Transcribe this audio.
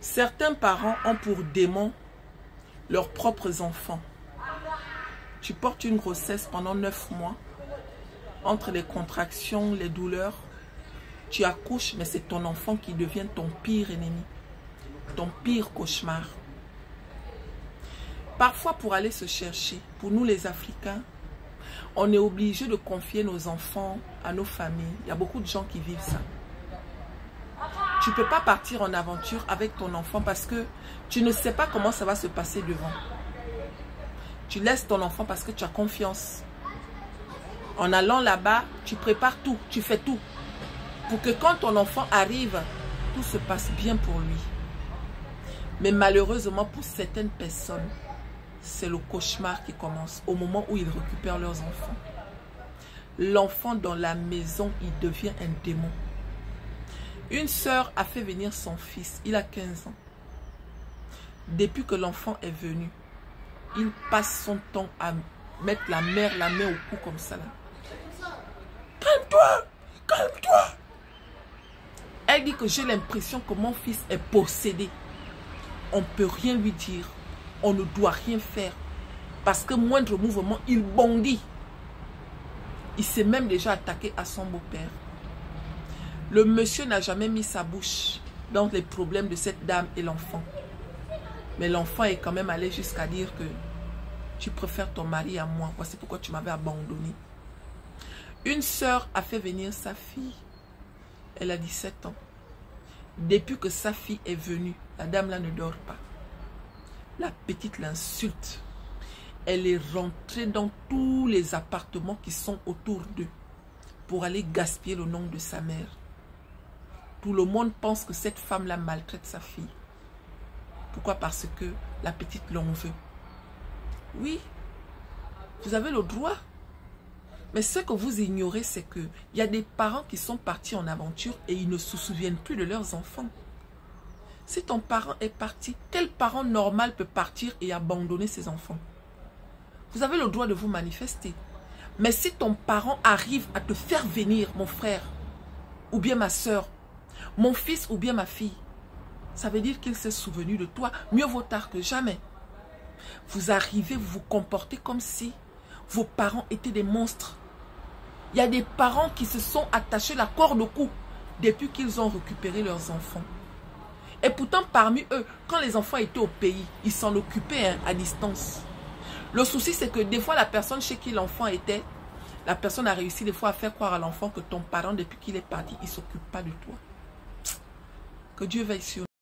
Certains parents ont pour démon leurs propres enfants. Tu portes une grossesse pendant 9 mois. Entre les contractions, les douleurs, tu accouches, mais c'est ton enfant qui devient ton pire ennemi, ton pire cauchemar. Parfois, pour aller se chercher, pour nous les Africains, on est obligé de confier nos enfants à nos familles. Il y a beaucoup de gens qui vivent ça. Tu ne peux pas partir en aventure avec ton enfant parce que tu ne sais pas comment ça va se passer devant. Tu laisses ton enfant parce que tu as confiance. En allant là-bas, tu prépares tout, tu fais tout. Pour que quand ton enfant arrive, tout se passe bien pour lui. Mais malheureusement, pour certaines personnes, c'est le cauchemar qui commence au moment où ils récupèrent leurs enfants. L'enfant dans la maison, il devient un démon. Une sœur a fait venir son fils, il a 15 ans. Depuis que l'enfant est venu, il passe son temps à mettre la mère la main au cou comme ça. Calme-toi, calme-toi. Elle dit que j'ai l'impression que mon fils est possédé. On ne peut rien lui dire, on ne doit rien faire. Parce que moindre mouvement, il bondit. Il s'est même déjà attaqué à son beau-père. Le monsieur n'a jamais mis sa bouche dans les problèmes de cette dame et l'enfant. Mais l'enfant est quand même allé jusqu'à dire que tu préfères ton mari à moi. Voici pourquoi tu m'avais abandonné. Une sœur a fait venir sa fille. Elle a 17 ans. Depuis que sa fille est venue, la dame là ne dort pas. La petite l'insulte. Elle est rentrée dans tous les appartements qui sont autour d'eux pour aller gaspiller le nom de sa mère. Tout le monde pense que cette femme-là maltraite sa fille. Pourquoi? Parce que la petite l'en veut. Oui, vous avez le droit. Mais ce que vous ignorez, c'est qu'il y a des parents qui sont partis en aventure et ils ne se souviennent plus de leurs enfants. Si ton parent est parti, quel parent normal peut partir et abandonner ses enfants? Vous avez le droit de vous manifester. Mais si ton parent arrive à te faire venir, mon frère, ou bien ma soeur, mon fils ou bien ma fille, ça veut dire qu'il s'est souvenu de toi. Mieux vaut tard que jamais. Vous arrivez, vous vous comportez comme si vos parents étaient des monstres. Il y a des parents qui se sont attachés la corde au cou depuis qu'ils ont récupéré leurs enfants. Et pourtant, parmi eux, quand les enfants étaient au pays, ils s'en occupaient à distance. Le souci, c'est que des fois, la personne chez qui l'enfant était, la personne a réussi des fois à faire croire à l'enfant que ton parent, depuis qu'il est parti, il ne s'occupe pas de toi. Que Dieu veille sur nous.